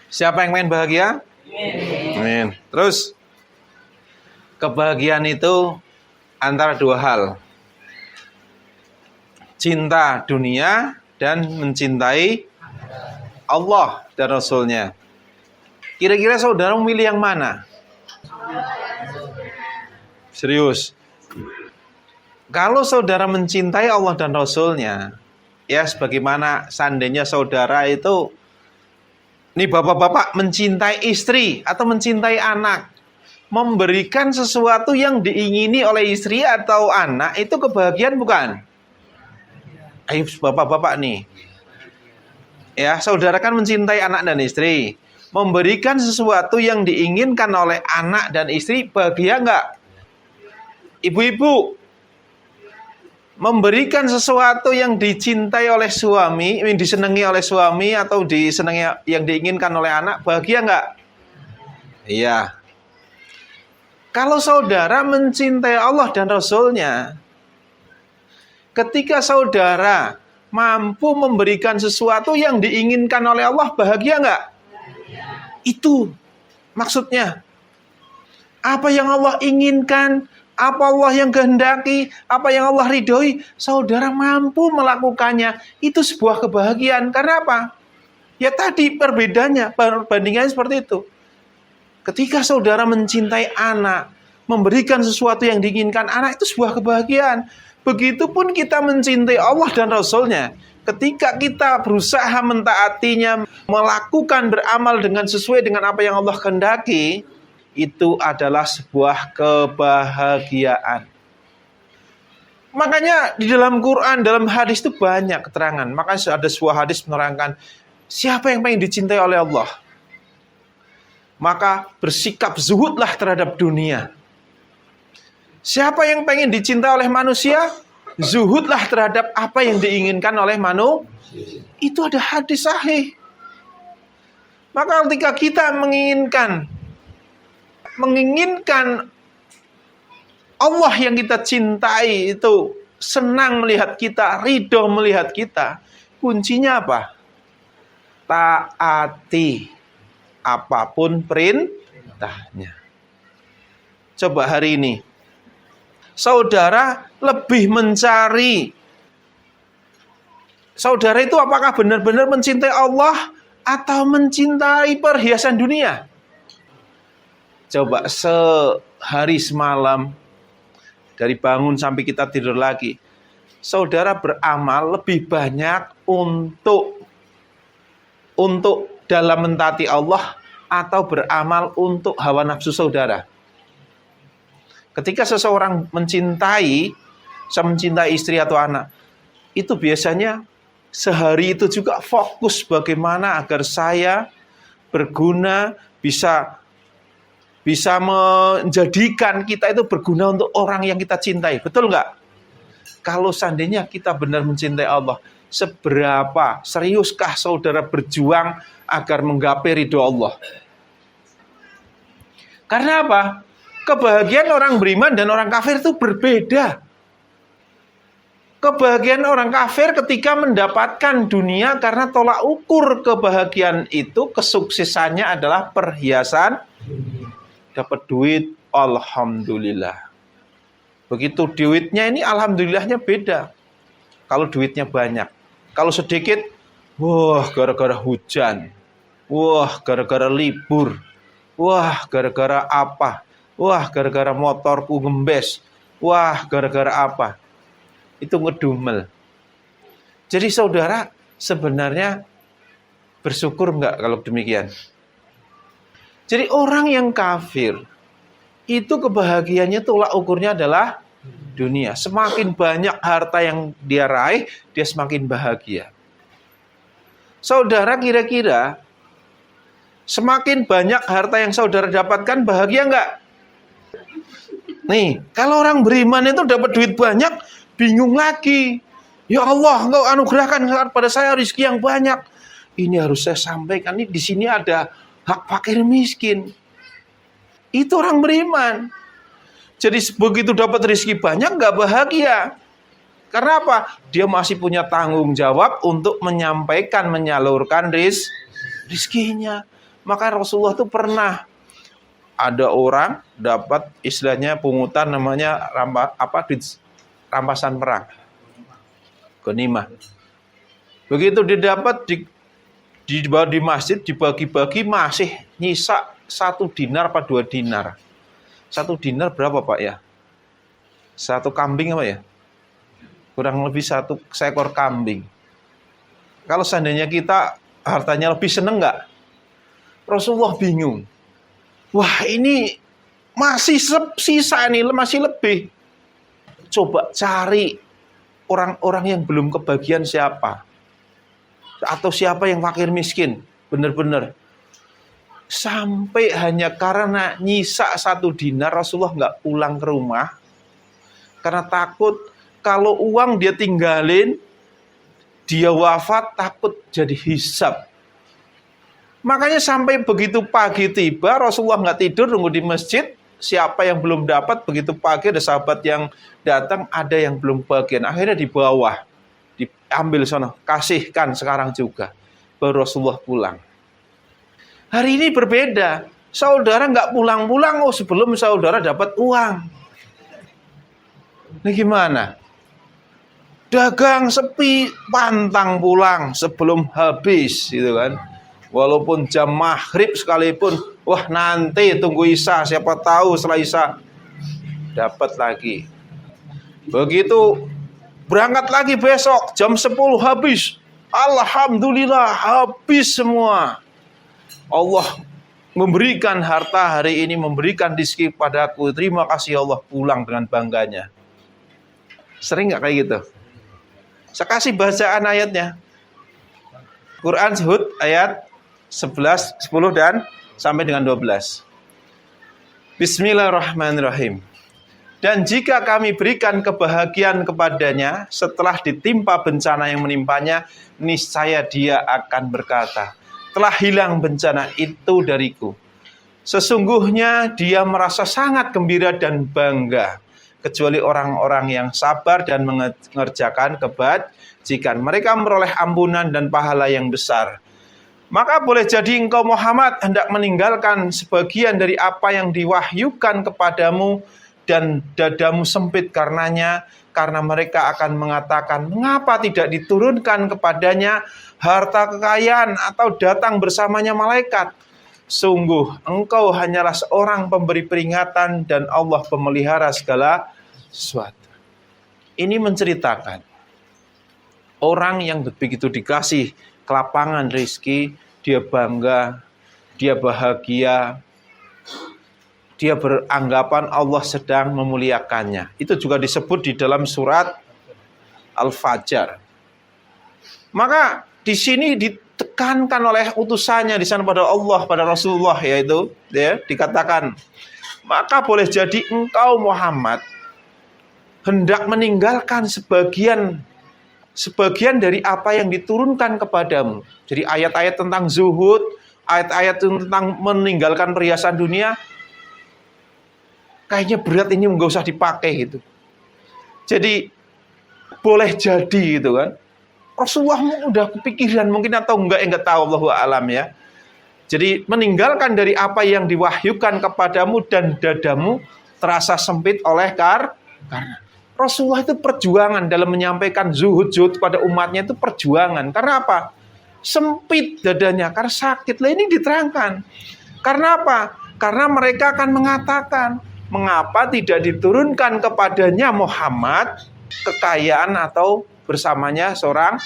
Siapa yang pengen bahagia? Amin. Terus, kebahagiaan itu antara dua hal. Cinta dunia dan mencintai Allah dan Rasul-Nya. Kira-kira saudara memilih yang mana? Serius. Kalau saudara mencintai Allah dan Rasul-Nya, ya sebagaimana seandainya saudara itu, nih bapak-bapak mencintai istri atau mencintai anak, memberikan sesuatu yang diingini oleh istri atau anak, itu kebahagiaan bukan? Ayo bapak-bapak nih. Ya, saudara kan mencintai anak dan istri. Memberikan sesuatu yang diinginkan oleh anak dan istri, bahagia enggak? Ibu-ibu, memberikan sesuatu yang dicintai oleh suami, yang disenangi oleh suami atau disenangi yang diinginkan oleh anak, bahagia enggak? Iya. Kalau saudara mencintai Allah dan Rasul-Nya, ketika saudara mampu memberikan sesuatu yang diinginkan oleh Allah, bahagia enggak? Itu maksudnya. Apa yang Allah inginkan, apa Allah yang kehendaki, apa yang Allah ridhoi, saudara mampu melakukannya, itu sebuah kebahagiaan. Karena apa? Ya tadi perbedaannya, perbandingannya seperti itu. Ketika saudara mencintai anak, memberikan sesuatu yang diinginkan anak, itu sebuah kebahagiaan. Begitupun kita mencintai Allah dan Rasul-Nya. Ketika kita berusaha mentaatinya, melakukan beramal dengan sesuai dengan apa yang Allah kehendaki, itu adalah sebuah kebahagiaan. Makanya di dalam Quran, dalam hadis itu banyak keterangan. Makanya ada sebuah hadis menerangkan, siapa yang pengen dicintai oleh Allah, maka bersikap zuhudlah terhadap dunia. Siapa yang pengen dicintai oleh manusia, zuhudlah terhadap apa yang diinginkan oleh manusia. Itu ada hadis sahih. Maka ketika kita menginginkan Allah yang kita cintai itu senang melihat kita, ridho melihat kita, kuncinya apa? Taati apapun perintahnya. Coba hari ini saudara lebih mencari, saudara itu apakah benar-benar mencintai Allah atau mencintai perhiasan dunia? Coba sehari semalam, dari bangun sampai kita tidur lagi, saudara beramal lebih banyak untuk dalam mentaati Allah atau beramal untuk hawa nafsu saudara? Ketika seseorang mencintai istri atau anak, itu biasanya sehari itu juga fokus bagaimana agar saya berguna, bisa menjadikan kita itu berguna untuk orang yang kita cintai. Betul nggak? Kalau seandainya kita benar mencintai Allah, seberapa seriuskah saudara berjuang agar menggapai ridho Allah? Karena apa? Kebahagiaan orang beriman dan orang kafir itu berbeda. Kebahagiaan orang kafir ketika mendapatkan dunia, karena tolak ukur kebahagiaan itu, kesuksesannya adalah perhiasan. Dapat duit, alhamdulillah. Begitu duitnya ini, alhamdulillahnya beda. Kalau duitnya banyak. Kalau sedikit, wah gara-gara hujan. Wah gara-gara libur. Wah gara-gara apa. Wah, gara-gara motorku gembes. Wah, gara-gara apa? Itu ngedumel. Jadi saudara sebenarnya bersyukur enggak kalau demikian? Jadi orang yang kafir, itu kebahagiaannya tolak ukurnya adalah dunia. Semakin banyak harta yang dia raih, dia semakin bahagia. Saudara kira-kira, semakin banyak harta yang saudara dapatkan, bahagia enggak? Nih, kalau orang beriman itu dapat duit banyak, bingung lagi. Ya Allah, Engkau anugerahkan pada saya rezeki yang banyak. Ini harus saya sampaikan. Ini di sini ada hak fakir miskin. Itu orang beriman. Jadi begitu dapat rezeki banyak, nggak bahagia. Karena apa? Dia masih punya tanggung jawab untuk menyampaikan, menyalurkan rezekinya. Maka Rasulullah itu pernah ada orang dapat istilahnya pungutan namanya rampasan perang. Ghanimah. Begitu didapat di masjid dibagi-bagi masih nyisa 1 dinar apa 2 dinar. 1 dinar berapa Pak ya? 1 kambing apa ya? Kurang lebih 1 seekor kambing. Kalau seandainya kita hartanya lebih seneng nggak? Rasulullah bingung. Wah ini masih sisa nih, masih lebih. Coba cari orang-orang yang belum kebagian siapa. Atau siapa yang fakir miskin. Benar-benar. Sampai hanya karena nyisa 1 dinar Rasulullah nggak pulang ke rumah. Karena takut kalau uang dia tinggalin, dia wafat takut jadi hisab. Makanya sampai begitu pagi tiba, Rasulullah nggak tidur, nunggu di masjid. Siapa yang belum dapat, begitu pagi ada sahabat yang datang, ada yang belum bagian. Akhirnya di bawah, diambil sana, kasihkan sekarang juga. Baru Rasulullah pulang. Hari ini berbeda. Saudara nggak pulang-pulang, sebelum saudara dapat uang. Ini gimana? Dagang sepi, pantang pulang sebelum habis, gitu kan? Walaupun jam maghrib sekalipun, wah nanti tunggu Isya, siapa tahu setelah Isya dapat lagi. Begitu berangkat lagi besok jam 10 habis. Alhamdulillah habis semua. Allah memberikan harta hari ini, memberikan rezeki padaku. Terima kasih Allah, pulang dengan bangganya. Sering nggak kayak gitu? Saya kasih bacaan ayatnya. Quran Hud ayat 11, 10 dan sampai dengan 12. Bismillahirrahmanirrahim. Dan jika kami berikan kebahagiaan kepadanya setelah ditimpa bencana yang menimpanya, niscaya dia akan berkata, telah hilang bencana itu dariku. Sesungguhnya dia merasa sangat gembira dan bangga, kecuali orang-orang yang sabar dan mengerjakan kebajikan. Mereka meroleh ampunan dan pahala yang besar. Maka boleh jadi engkau Muhammad hendak meninggalkan sebagian dari apa yang diwahyukan kepadamu dan dadamu sempit karenanya, karena mereka akan mengatakan, mengapa tidak diturunkan kepadanya harta kekayaan atau datang bersamanya malaikat? Sungguh engkau hanyalah seorang pemberi peringatan dan Allah pemelihara segala sesuatu. Ini menceritakan orang yang begitu dikasih kelapangan rezeki, dia bangga, dia bahagia, dia beranggapan Allah sedang memuliakannya. Itu juga disebut di dalam surat Al-Fajr. Maka di sini ditekankan oleh utusannya di sana pada Allah, pada Rasulullah, yaitu ya, dikatakan, maka boleh jadi engkau Muhammad hendak meninggalkan sebagian dari apa yang diturunkan kepadamu. Jadi ayat-ayat tentang zuhud, ayat-ayat tentang meninggalkan perhiasan dunia, kayaknya berat, ini nggak usah dipakai gitu. Jadi boleh jadi gitu kan. Rasulullah udah kepikiran mungkin atau enggak tahu, Allahu a'lam ya. Jadi meninggalkan dari apa yang diwahyukan kepadamu dan dadamu terasa sempit oleh karena Rasulullah itu perjuangan dalam menyampaikan zuhud pada umatnya, itu perjuangan. Karena apa? Sempit dadanya, karena sakit. Lah ini diterangkan. Karena apa? Karena mereka akan mengatakan, mengapa tidak diturunkan kepadanya Muhammad kekayaan atau bersamanya seorang.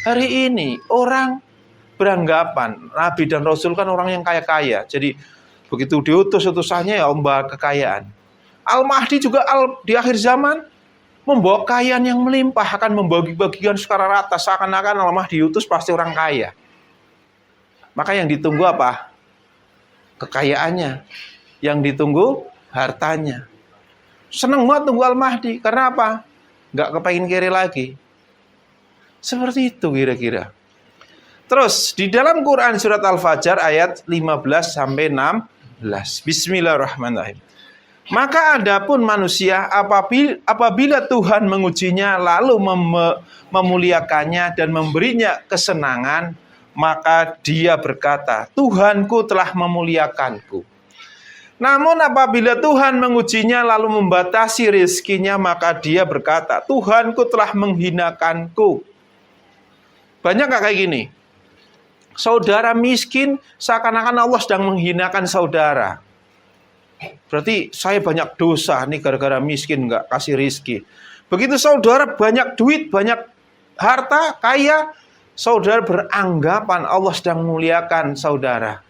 Hari ini orang beranggapan Nabi dan Rasul kan orang yang kaya-kaya. Jadi begitu diutus utusannya ya membawa kekayaan. Al-Mahdi juga di akhir zaman membawa kekayaan yang melimpah, akan membagi-bagikan secara rata, seakan-akan Al-Mahdi diutus pasti orang kaya. Maka yang ditunggu apa? Kekayaannya. Yang ditunggu hartanya. Seneng banget tunggu Al-Mahdi. Karena apa? Nggak kepengin kiri lagi. Seperti itu kira-kira. Terus di dalam Quran surat Al-Fajr ayat 15 sampai 16. Bismillahirrahmanirrahim. Maka adapun manusia apabila Tuhan mengujinya lalu memuliakannya dan memberinya kesenangan, maka dia berkata, Tuhanku telah memuliakanku. Namun apabila Tuhan mengujinya lalu membatasi rezekinya, maka dia berkata, Tuhanku telah menghinakanku. Banyak gak kayak gini? Saudara miskin, seakan-akan Allah sedang menghinakan saudara. Berarti saya banyak dosa nih gara-gara miskin, gak kasih rezeki. Begitu saudara banyak duit, banyak harta, kaya, saudara beranggapan Allah sedang memuliakan saudara.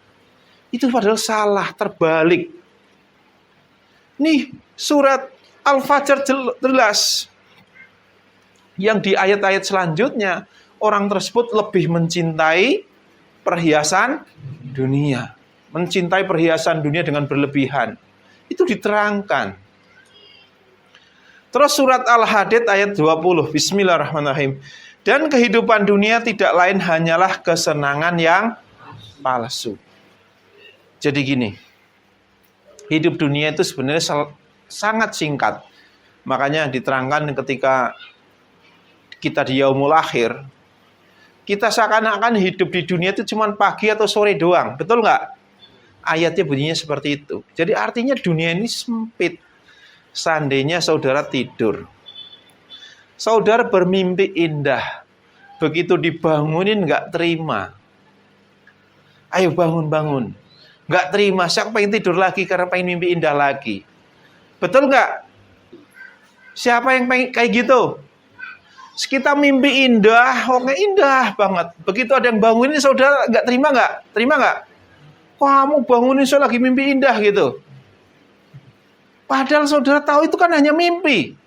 Itu padahal salah, terbalik. Nih surat Al-Fajr jelas. Yang di ayat-ayat selanjutnya, orang tersebut lebih mencintai perhiasan dunia. Mencintai perhiasan dunia dengan berlebihan. Itu diterangkan. Terus surat Al-Hadid ayat 20. Bismillahirrahmanirrahim. Dan kehidupan dunia tidak lain hanyalah kesenangan yang palsu. Jadi gini. Hidup dunia itu sebenarnya sangat singkat. Makanya diterangkan ketika kita di yaumul akhir, kita seakan-akan hidup di dunia itu cuma pagi atau sore doang. Betul nggak? Ayatnya bunyinya seperti itu. Jadi artinya dunia ini sempit. Seandainya saudara tidur, saudara bermimpi indah, begitu dibangunin nggak terima. Ayo bangun-bangun. Nggak terima, saya pengen tidur lagi karena pengen mimpi indah lagi. Betul nggak? Siapa yang pengen kayak gitu? Kita mimpi indah, oke indah banget. Begitu ada yang bangunin, saudara nggak terima nggak? Terima nggak? Kamu bangunin saya lagi mimpi indah gitu. Padahal saudara tahu itu kan hanya mimpi.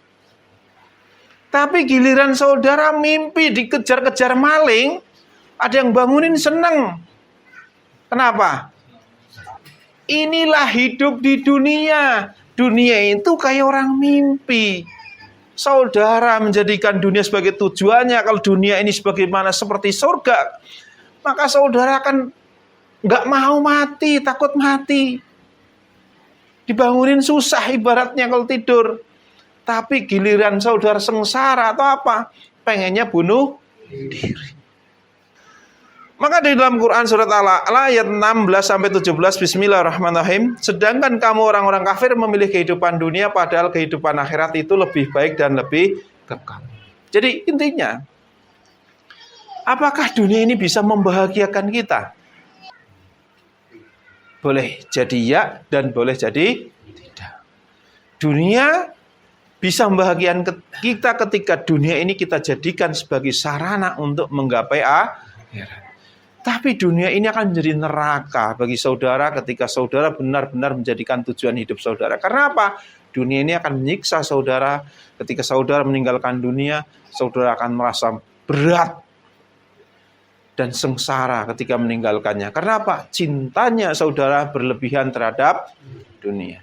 Tapi giliran saudara mimpi dikejar-kejar maling, ada yang bangunin seneng. Kenapa? Inilah hidup di dunia. Dunia itu kayak orang mimpi. Saudara menjadikan dunia sebagai tujuannya. Kalau dunia ini sebagaimana seperti surga, maka saudara akan nggak mau mati, takut mati. Dibangunin susah ibaratnya kalau tidur. Tapi giliran saudara sengsara atau apa, pengennya bunuh diri. Maka di dalam Quran surat Al-A'la ayat 16-17 Bismillahirrahmanirrahim. Sedangkan kamu orang-orang kafir memilih kehidupan dunia, padahal kehidupan akhirat itu lebih baik dan lebih kekal. Jadi intinya, apakah dunia ini bisa membahagiakan kita? Boleh jadi ya dan boleh jadi tidak. Dunia bisa membahagiakan kita ketika dunia ini kita jadikan sebagai sarana untuk menggapai akhirat. Tapi dunia ini akan menjadi neraka bagi saudara ketika saudara benar-benar menjadikan tujuan hidup saudara. Karena apa? Dunia ini akan menyiksa saudara. Ketika saudara meninggalkan dunia, saudara akan merasa berat dan sengsara ketika meninggalkannya. Karena apa? Cintanya saudara berlebihan terhadap dunia.